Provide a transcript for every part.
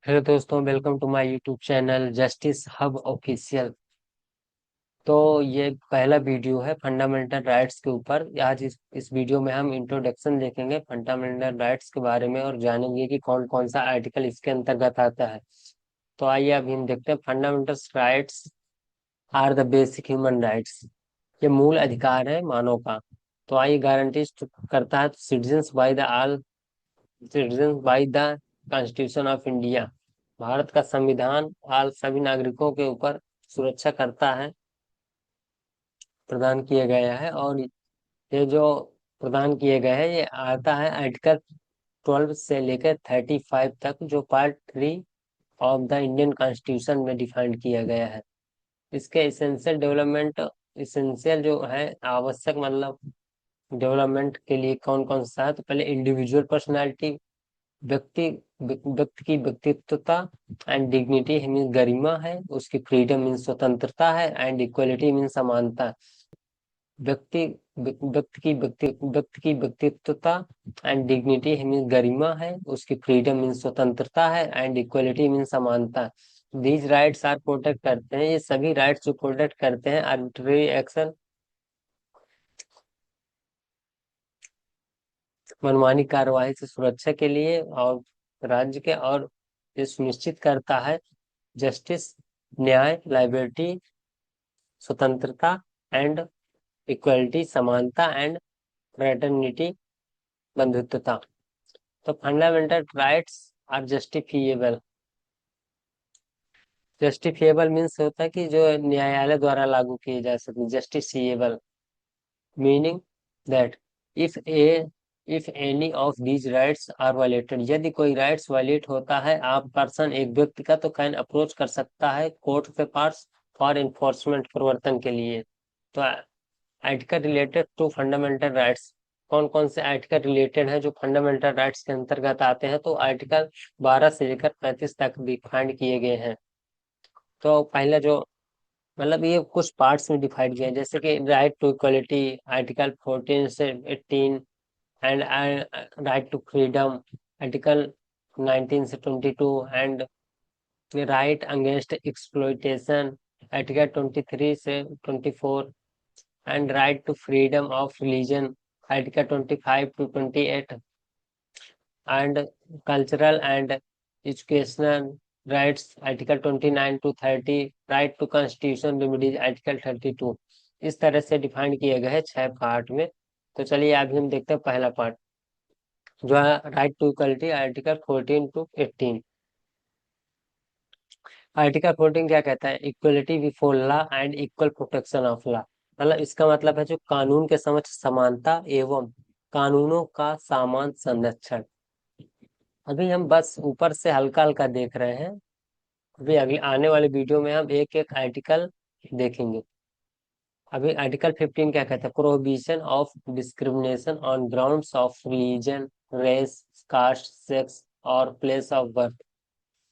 Hello दोस्तों, welcome to my YouTube channel Justice Hub Official. तो ये पहला वीडियो है फंडामेंटल राइट्स के ऊपर। आज इस वीडियो में हम इंट्रोडक्शन देखेंगे फंडामेंटल राइट्स के बारे में और जानेंगे कि कौन कौन सा आर्टिकल इसके अंतर्गत आता है। तो आइए अभी हम देखते हैं। Fundamental rights are the basic human rights. ये मूल अधिकार है मानव का। तो आइए गारंटीज करता है citizens by the all citizen by the constitution of India. Bharat का संविधान आल सभी नागरिकों के ऊपर सुरक्षा करता है, प्रदान किए गया है। और ये जो प्रदान किए गए हैं ये आता है आर्टिकल 12 से लेकर 35 तक, जो part 3 of the Indian constitution में डिफाइंड किया गया है। इसके इसेंशियल डेवलपमेंट, इसेंशियल जो है आवश्यक मतलब डेवलपमेंट के लिए कौन कौन सा है। तो पहले इंडिविजुअल पर्सनैलिटी, व्यक्ति व्यक्ति की व्यक्तित्वता एंड डिग्निटी मीन्स गरिमा है। उसकी फ्रीडम मीन्स स्वतंत्रता है एंड इक्वलिटी मीन्स समानता। व्यक्ति व्यक्ति की व्यक्तित्वता एंड डिग्निटी मीन्स गरिमा है। उसकी फ्रीडम मीन्स स्वतंत्रता है एंड इक्वलिटी मीन्स समानता। दीज राइट्स आर प्रोटेक्ट करते हैं, ये सभी राइट्स जो प्रोटेक्ट करते हैं आर्बिट्रेरी एक्शन, मनमानी कार्यवाही से सुरक्षा के लिए और राज्य के, और ये सुनिश्चित करता है जस्टिस, न्याय, लाइबर्टी, स्वतंत्रता एंड इक्वलिटी, समानता एंड फ्रेटर्निटी, बंधुत्वता। तो fundamental rights are justifiable. Justifiable means होता है कि जो न्यायालय द्वारा लागू किए जा सकते। Justiciable meaning that if a if any of these rights are violated, यदि कोई राइट्स वायलेट होता है, आप पर्सन एक व्यक्ति का तो कैन अप्रोच कर सकता है कोर्ट के पास फॉर इन्फोर्समेंट, प्रवर्तन के लिए। तो article related to fundamental rights, कौन कौन से आर्टिकल रिलेटेड है जो फंडामेंटल राइट्स के अंतर्गत आते हैं। तो आर्टिकल 12 से लेकर 35 तक डिफाइंड किए गए हैं। तो पहला जो मतलब ये कुछ पार्ट्स में डिवाइड किए हैं, जैसे कि राइट टू इक्वलिटी आर्टिकल 14 से 18, and right to freedom article 19 से 22, and right against exploitation article 23 से 24, and right to freedom of religion article 25 to 28, and cultural and educational rights article 29 to 30, right to constitution remedies article 32। इस तरह से define किए गए हैं 6 part में। तो चलिए अभी हम देखते हैं पहला पार्ट जो है right to equality article 14 to 18। Article 14 क्या कहता है? Equality before law and equal protection of law. मतलब इसका मतलब है जो कानून के समक्ष समानता एवं कानूनों का समान संरक्षण। अभी हम बस ऊपर से हल्का हल्का देख रहे हैं। अभी अगले आने वाले वीडियो में हम एक एक आर्टिकल देखेंगे। अभी आर्टिकल 15 क्या कहता है? Prohibition of discrimination on grounds of religion, race, caste, sex और प्लेस ऑफ बर्थ।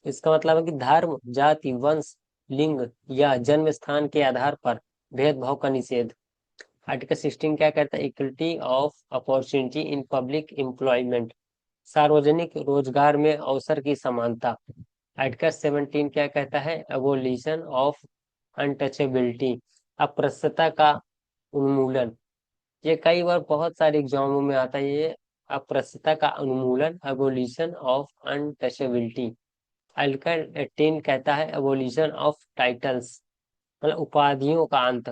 इसका मतलब है कि धर्म, जाति, वंश, लिंग या जन्म स्थान के आधार पर भेदभाव का निषेध। आर्टिकल 16 क्या कहता है? Equality of opportunity in public employment, सार्वजनिक रोजगार में अवसर की समानता। आर्टिकल 17 क्या कहता है? एबोलिशन ऑफ अनटचेबिलिटी, अप्रस्तुतता का उन्मूलन। ये कई बार बहुत सारे एग्जामों में आता है ये, अप्रस्तुतता का उन्मूलन, एबोलिशन ऑफ अनटचेबिलिटी। आर्टिकल 18 कहता है एबोलिशन ऑफ टाइटल्स, मतलब उपाधियों का अंत।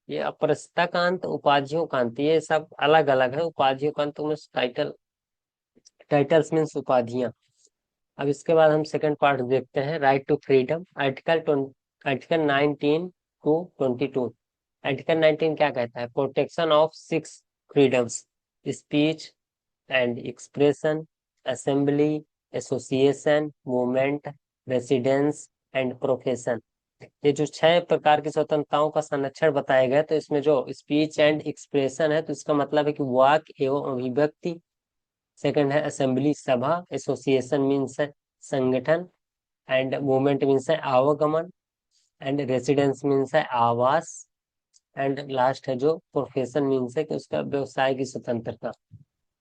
ये अप्रस्तुतता का अंत, उपाधियों का अंत, ये सब अलग अलग है। उपाधियों का अंत में टाइटल, टाइटल्स मीन्स उपाधियां। अब इसके बाद हम सेकंड पार्ट देखते हैं right to freedom article 19 to 22। Article 19 क्या कहता है? Protection of 6 freedoms, speech and expression, assembly, association, movement, residence and profession. ये जो 6 प्रकार की स्वतंत्रताओं का संरक्षण बताया गया, तो इसमें जो स्पीच एंड एक्सप्रेशन है तो इसका मतलब है कि वाक एवं अभिव्यक्ति। सेकंड है असेंबली, सभा, एसोसिएशन मीन्स है संगठन, एंड मूवमेंट मीन्स है आवागमन, एंड रेसिडेंस मीन्स है आवास, एंड लास्ट है जो प्रोफेशन मीन्स है कि उसका व्यवसाय की स्वतंत्रता।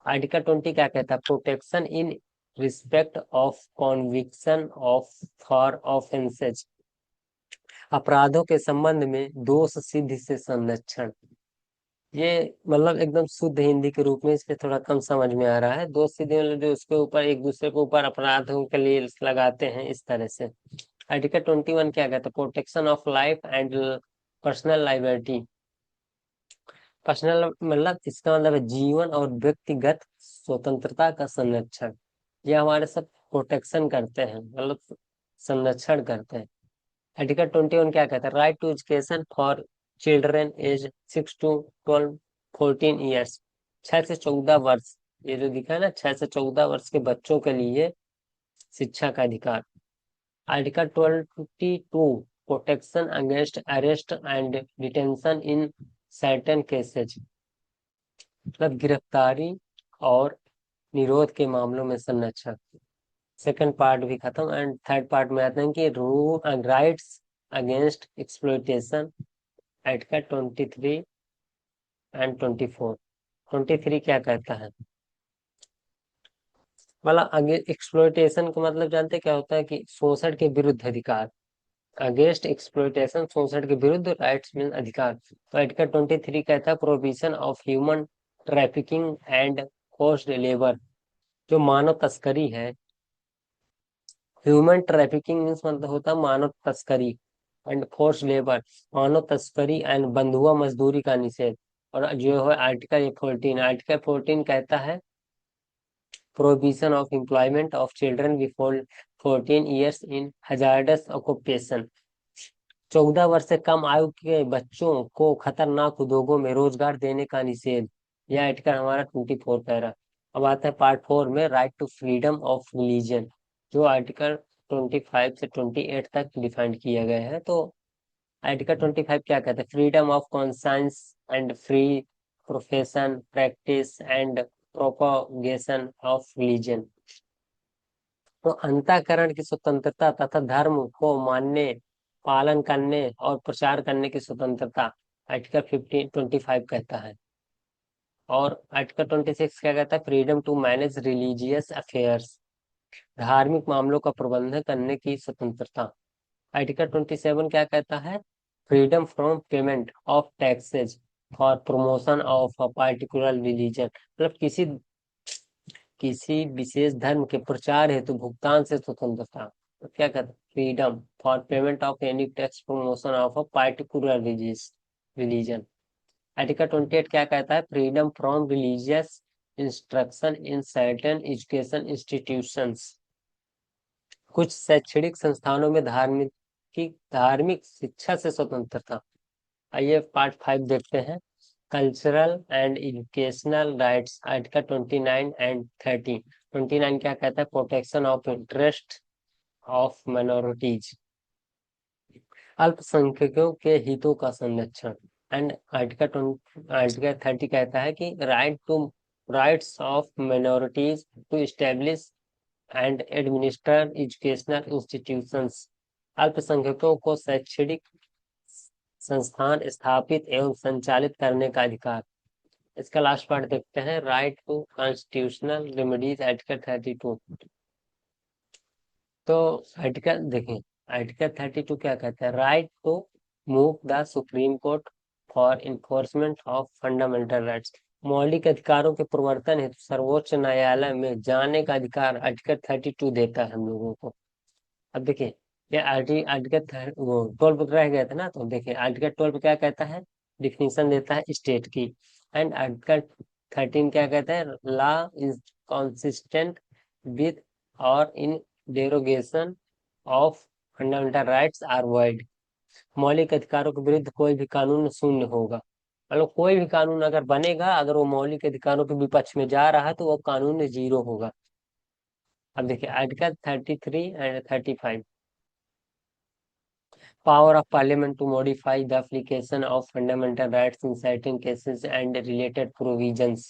आर्टिकल 20 क्या कहता है? Protection in respect of conviction of for offences, अपराधों के संबंध में दोष सिद्धि से संरक्षण। ये मतलब एकदम शुद्ध हिंदी के रूप में, इसलिए थोड़ा कम समझ में आ रहा है। दोष सिद्धि मतलब जो उसके ऊपर एक दूसरे के ऊपर अपराधों के लिए लगाते हैं, इस तरह से। आर्टिकल 21 क्या कहता है? Protection of life and personal liability. Personal मतलब इसका मतलब है जीवन और व्यक्तिगत स्वतंत्रता का संरक्षण। ये हमारे सब प्रोटेक्शन करते हैं, मतलब संरक्षण करते हैं। आर्टिकल 21 क्या कहता है? Right to education for children age 6 to 12 14 years, 6 से 14 वर्ष। ये जो दिखा है ना, 6 से 14 वर्ष के बच्चों के लिए शिक्षा का अधिकार। Article 22 protection against arrest and detention in certain cases, मतलब गिरफ्तारी और निरोध के मामलों में संरक्षण। सेकंड पार्ट भी खत्म, एंड थर्ड पार्ट में आते हैं कि rule and rights against exploitation. Article 23 and 24। 23 क्या कहता है? मतलब आगे एक्सप्लॉयटेशन का मतलब जानते हैं क्या होता है? कि शोषण के विरुद्ध अधिकार। अगेंस्ट एक्सप्लॉयटेशन शोषण के विरुद्ध, राइट्स मीन अधिकार। तो आर्टिकल 23 कहता है prohibition of human trafficking and forced labour, जो मानव तस्करी है। ह्यूमन ट्रैफिकिंग मीन्स मतलब होता है मानव तस्करी, एंड फोर्स लेबर मानव तस्करी एंड बंधुआ मजदूरी का निषेध। और जो है आर्टिकल 14 कहता है prohibition of employment of children before 14 years in hazardous occupation, 14 वर्ष से कम आयु के बच्चों को खतरनाक उद्योगों में रोजगार देने का निषेध। यह आर्टिकल हमारा 24 कह रहा है। अब आता है पार्ट 4 में, right to freedom of religion, जो आर्टिकल 25 से 28 तक डिफाइंड किया गया है। तो आर्टिकल 25 क्या कहता है? Freedom of conscience and free profession practice and propagation of religion, तो अंतःकरण की स्वतंत्रता तथा धर्म को मानने, पालन करने और प्रचार करने की स्वतंत्रता, आर्टिकल 25 कहता है। और आर्टिकल 26 क्या कहता है? Freedom to manage religious affairs, धार्मिक मामलों का प्रबंधन करने की स्वतंत्रता। आर्टिकल 27 क्या कहता है? Freedom from payment of taxes for promotion of a particular religion, मतलब किसी विशेष धर्म के प्रचार हेतु भुगतान से स्वतंत्रता। तो क्या कहते हैं? Freedom for payment of any tax promotion of a particular religion. Article 28 क्या कहता है? Freedom from religious instruction in certain education institutions, कुछ शैक्षणिक संस्थानों में धार्मिक शिक्षा से स्वतंत्रता। आइए पार्ट 5 देखते हैं, cultural and educational rights. Article 29 and 30। 29 क्या कहता है? Protection of interest of minorities, अल्पसंख्यकों के हितों का संरक्षण। एंड आर्टिकल 30 कहता है कि rights of minorities to establish and administer educational institutions, अल्पसंख्यकों को शैक्षणिक संस्थान स्थापित एवं संचालित करने का अधिकार। इसका लास्ट पार्ट देखते हैं, right to constitutional remedies. Article 32। तो आर्टिकल देखें, आर्टिकल 32 क्या कहता है? Right to move the Supreme Court for enforcement of fundamental rights, मौलिक अधिकारों के प्रवर्तन हेतु सर्वोच्च न्यायालय में जाने का अधिकार आर्टिकल 32 देता है हम लोगों को। अब देखिए, ये आर्टिकल वो 12 रह गया था ना, तो देखिए आर्टिकल 12 क्या कहता है? डिफिनीशन देता है स्टेट की। एंड आर्टिकल 13 क्या कहता है? Law is consistent with or in derogation of fundamental rights are void, मौलिक अधिकारों के विरुद्ध कोई भी कानून शून्य होगा। मतलब कोई भी कानून अगर बनेगा, अगर वो मौलिक अधिकारों के विपक्ष में जा रहा है, तो वो कानून जीरो होगा। अब देखिए article 33 and 35। Power of Parliament to modify the application of fundamental rights in certain cases and related provisions,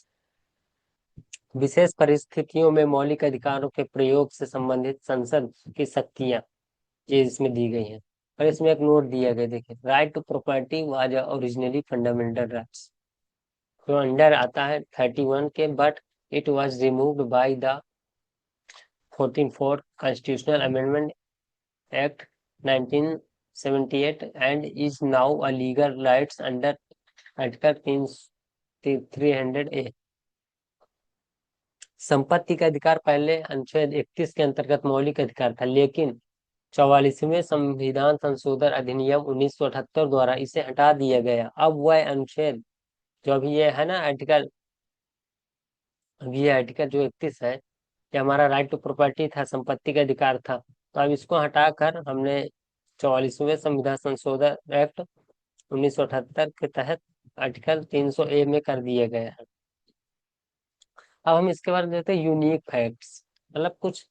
विशेष परिस्थितियों में मौलिक अधिकारों के प्रयोग से संबंधित संसद की शक्तियां, ये इसमें दी गई हैं। और इसमें एक नोट दिया गया, देखिए, right to property was originally fundamental rights, जो अंडर आता है 31 के, but it was removed by the 14 Constitutional Amendment Act 1978 and is now a legal rights under Article 300A। संपत्ति का अधिकार पहले अनुच्छेद 31 के अंतर्गत मौलिक अधिकार था, लेकिन 44वें संविधान संशोधन अधिनियम 1978 द्वारा इसे हटा दिया गया। अब वह अनुच्छेद जो अभी ये है ना आर्टिकल, अभी ये आर्टिकल जो 31 है, ये हमारा राइट टू प्रॉपर्टी था, संपत्ति का अधिकार था, तो अब इसको हटाकर हमने 44वें संविधान संशोधन एक्ट 1978 के तहत आर्टिकल 300A में कर दिया गया है। अब हम इसके बारे में देखते हैं यूनिक फैक्ट्स, मतलब कुछ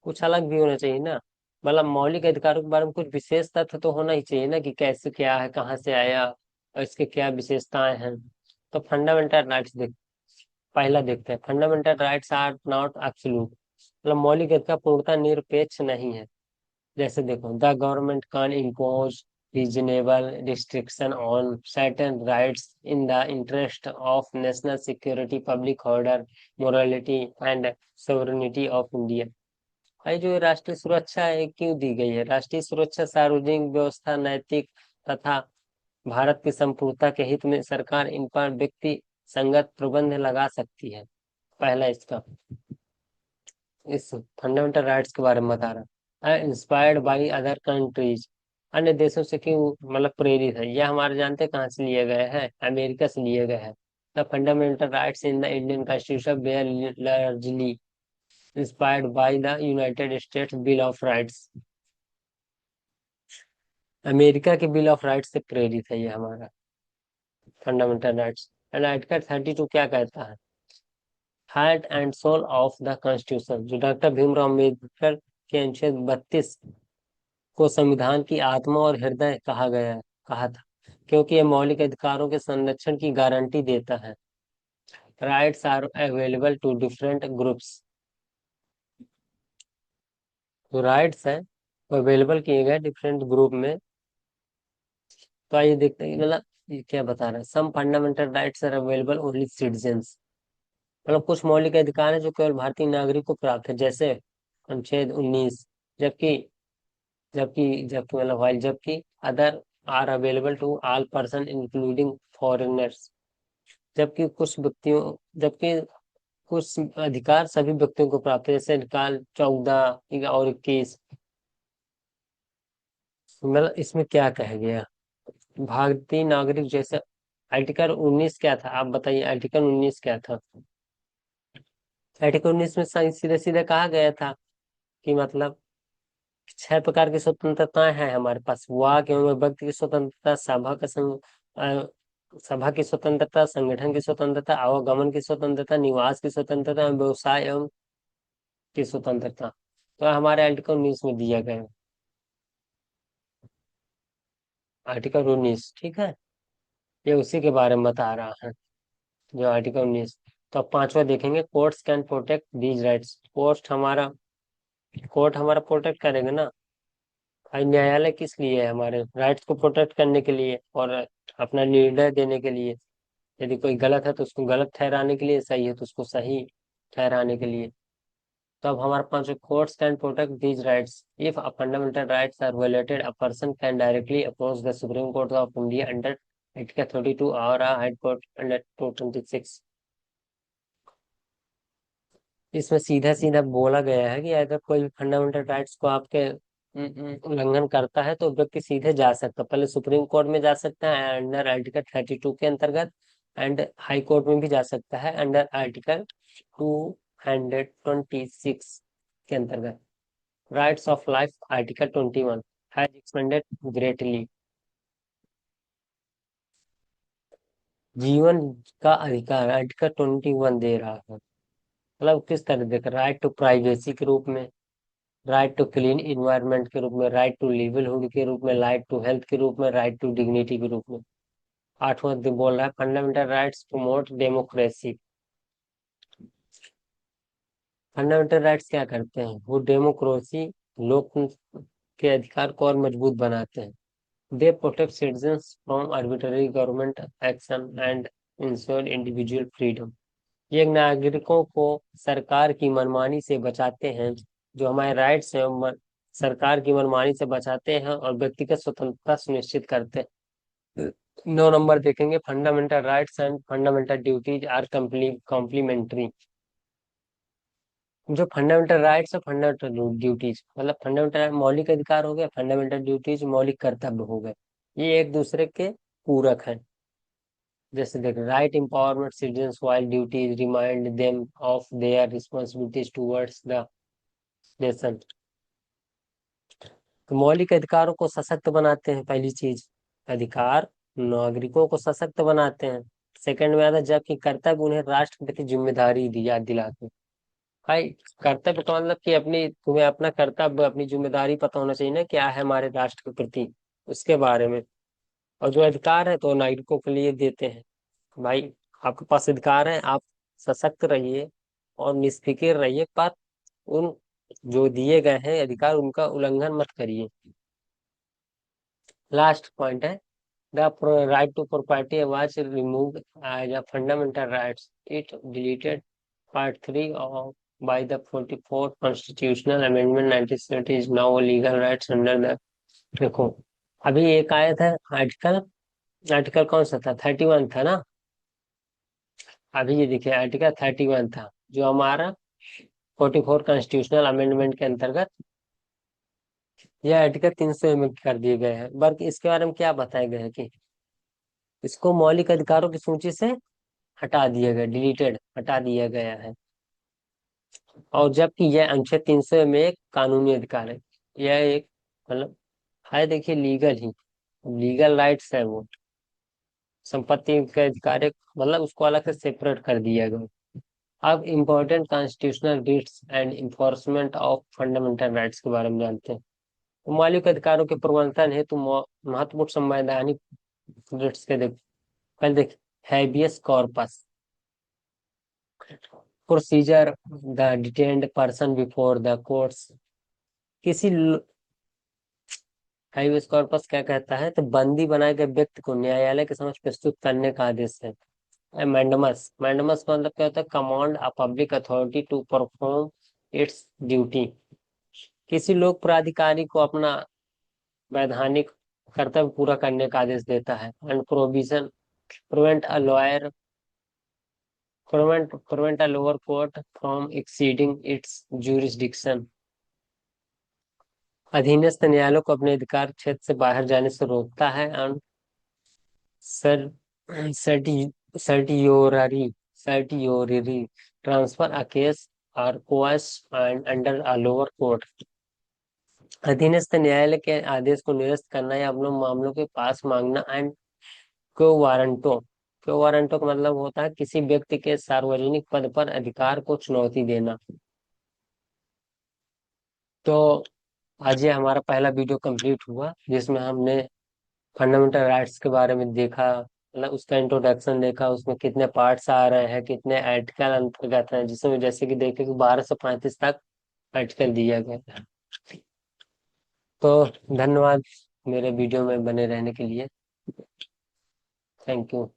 कुछ अलग भी होना चाहिए ना। मतलब मौलिक अधिकारों के बारे में कुछ विशेष तथ्य तो होना ही चाहिए ना, कि कैसे क्या है, कहाँ से आया और इसके क्या विशेषताएं हैं। तो फंडामेंटल राइट्स पहला देखते हैं, fundamental rights are not absolute, मतलब मौलिक अधिकार पूर्णतः निरपेक्ष नहीं है। जैसे देखो, the government can impose reasonable restriction on certain rights in the interest of national security, public order, morality and sovereignty of India. भाई जो ये राष्ट्रीय सुरक्षा है क्यों दी गई है? राष्ट्रीय सुरक्षा सार्वजनिक व्यवस्था, नैतिक तथा भारत की संपूर्णता के हित में सरकार इन पर व्यक्ति संगत प्रबंध लगा सकती है। पहला इसका इस फंडामेंटल राइट्स के बारे में बता रहा है, इंस्पायर्ड बाई अदर कंट्रीज, अन्य देशों से क्यों मतलब प्रेरित है? यह हमारे जानते कहाँ से लिए गए हैं? अमेरिका से लिए गए हैं। The fundamental rights in the Indian constitution were largely inspired by the United States bill of rights. America के बिल ऑफ राइट्स से प्रेरित है ये हमारा फंडामेंटल राइट्स। एंड आर्टिकल 32 क्या कहता है? Heart and soul of the constitution, जो डॉक्टर भीमराव अम्बेडकर के अनुच्छेद 32 को संविधान की आत्मा और हृदय कहा था, क्योंकि यह मौलिक अधिकारों के संरक्षण की गारंटी देता है। Rights are available to different groups, जो राइट्स है वो अवेलेबल किए गए डिफरेंट ग्रुप में। तो आइए देखते हैं, मतलब ये क्या बता रहा है, some fundamental rights are available only citizens, मतलब कुछ मौलिक अधिकार है जो केवल भारतीय नागरिक को प्राप्त है, जैसे अनुच्छेद 19। जबकि जबकि मतलब वाइल जबकि other are available to all person including foreigners, जबकि कुछ अधिकार सभी व्यक्तियों को प्राप्त है, जैसे निकाल 14 और 21। मतलब इसमें क्या कहा गया? भारतीय नागरिक जैसे आर्टिकल 19 क्या था, आप बताइए आर्टिकल 19 क्या था? आर्टिकल 19 में सीधे सीधे कहा गया था कि मतलब 6 प्रकार की स्वतंत्रताएं हैं हमारे पास, वाक एवं व्यक्ति की स्वतंत्रता, सभा की स्वतंत्रता, संगठन की स्वतंत्रता, आवागमन की स्वतंत्रता, निवास की स्वतंत्रता एवं व्यवसाय एवं की स्वतंत्रता। तो हमारे आर्टिकल 19 में दिया गया, आर्टिकल 19, ठीक है, ये उसी के बारे में बता रहा है, जो आर्टिकल 19। तो अब पांचवा देखेंगे, courts can protect these rights. Court हमारा प्रोटेक्ट करेंगे ना। भाई न्यायालय किस लिए है? हमारे राइट्स को प्रोटेक्ट करने के लिए और अपना निर्णय देने के लिए। यदि कोई गलत है तो उसको गलत ठहराने के लिए, सही है तो उसको सही ठहराने के लिए। तो अब हमारे पास जो courts can protect these rights if a fundamental rights are violated, a person can directly approach the Supreme Court of India under article 32 और हाई कोर्ट अंडर 226। इसमें सीधा सीधा बोला गया है कि अगर कोई फंडामेंटल राइट्स को आपके उल्लंघन करता है तो व्यक्ति सीधे जा सकता है, पहले सुप्रीम कोर्ट में जा सकता है अंडर आर्टिकल 32 के अंतर्गत, एंड हाई कोर्ट में भी जा सकता है अंडर आर्टिकल 226 के अंतर्गत। Rights of life article 21 has expanded greatly, जीवन का अधिकार आर्टिकल 21 दे रहा है। मतलब किस तरह देकर, राइट टू प्राइवेसी के रूप में, राइट टू क्लीन इन्वायरमेंट के रूप में, राइट टू लिवलीहुड के रूप में, राइट टू हेल्थ के रूप में, राइट टू डिग्निटी के रूप में। आठवां बोल रहा है fundamental rights promote democracy. Fundamental rights क्या करते हैं? वो डेमोक्रेसी, लोक के अधिकार को और मजबूत बनाते हैं। They protect citizens from arbitrary government action and ensure individual freedom. ये नागरिकों को सरकार की मनमानी से बचाते हैं जो हमारे राइट्स हैं सरकार की मनमानी से बचाते हैं और व्यक्तिगत स्वतंत्रता सुनिश्चित करते हैं। 9 नंबर देखेंगे, fundamental rights and fundamental duties are complementary. जो फंडामेंटल राइट्स और फंडामेंटल ड्यूटीज, मतलब फंडामेंटल मौलिक अधिकार हो गए, फंडामेंटल ड्यूटीज मौलिक कर्तव्य हो गए, ये एक दूसरे के पूरक हैं। जैसे देख, right empowerment citizens while duties remind them of their responsibilities towards the nation. तो मौलिक अधिकारों को सशक्त बनाते हैं, पहली चीज, अधिकार नागरिकों को सशक्त बनाते हैं। सेकंड में आता है, जबकि कर्तव्य उन्हें राष्ट्र के प्रति जिम्मेदारी दी याद दिलाते हैं। भाई, कर्तव्य का मतलब कि अपनी, तुम्हें अपना कर्तव्य, अपनी जिम्मेदारी पता होना चाहिए ना, क्या है हमारे राष्ट्र के प्रति, उसके बारे में। और जो अधिकार है तो नागरिकों के लिए देते हैं। भाई, आपके पास अधिकार है, आप सशक्त रहिए और निष्फिक्र रहिए, पर उन जो दिए गए हैं अधिकार, उनका उल्लंघन मत करिए। लास्ट पॉइंट है, the right to property was removed as a fundamental rights, it deleted part 3 of by the 44th constitutional amendment 1970 is now legal rights under the. देखो, अभी एक आया था आर्टिकल, आर्टिकल कौन सा था, 31 था ना। अभी ये देखिए, आर्टिकल 31 था, जो हमारा 44 कॉन्स्टिट्यूशनल अमेंडमेंट के अंतर्गत यह आर्टिकल 300 में कर दिए गए हैं। बल्कि इसके बारे में क्या बताया गया है कि इसको मौलिक अधिकारों की सूची से हटा दिया गया, डिलीटेड, हटा दिया गया है। और जबकि यह अनुच्छेद 300 में एक कानूनी अधिकार है, यह एक, मतलब है, देखिए, लीगल ही, लीगल राइट्स है वो। संपत्ति का अधिकार एक, मतलब उसको अलग से सेपरेट कर दिया गया। अब important constitutional writs and enforcement of fundamental rights के बारे में जानते हैं। तो मौलिक अधिकारों के प्रवर्तन हेतु महत्वपूर्ण संवैधानिक रिट्स के देख, पहले देख, habeas corpus procedure, the detained person before the courts. किसी हैबियस कॉर्पस क्या कहता है, तो बंदी बनाए गए व्यक्ति को न्यायालय के समक्ष प्रस्तुत करने का आदेश है। मैंडमस, मैंडमस का मतलब क्या होता है, command a public authority to perform its duty. किसी लोक प्राधिकारी को अपना वैधानिक कर्तव्य पूरा करने का आदेश देता है। And provision prevent a lawyer, prevent a lower court from exceeding its jurisdiction। अधीनस्थ न्यायालयों को अपने अधिकार क्षेत्र से बाहर जाने से रोकता है। And sir certiorari certiorari transfer a case or course and under a lower court. अधीनस्थ न्यायालय के आदेश को निरस्त करना या अपने मामलों के पास मांगना। एंड क्यो वारंटो, क्यो वारंटो का मतलब होता है किसी व्यक्ति के सार्वजनिक पद पर अधिकार को चुनौती देना। तो आज ये हमारा पहला वीडियो कंप्लीट हुआ, जिसमें हमने फंडामेंटल राइट्स के बारे में देखा, मतलब उसका इंट्रोडक्शन देखा, उसमें कितने पार्ट्स आ रहे हैं, कितने आर्टिकल अंतर्गत हैं, जिसमें जैसे कि देखे कि 12 से 35 तक आर्टिकल दिया गया है। तो धन्यवाद मेरे वीडियो में बने रहने के लिए। Thank you.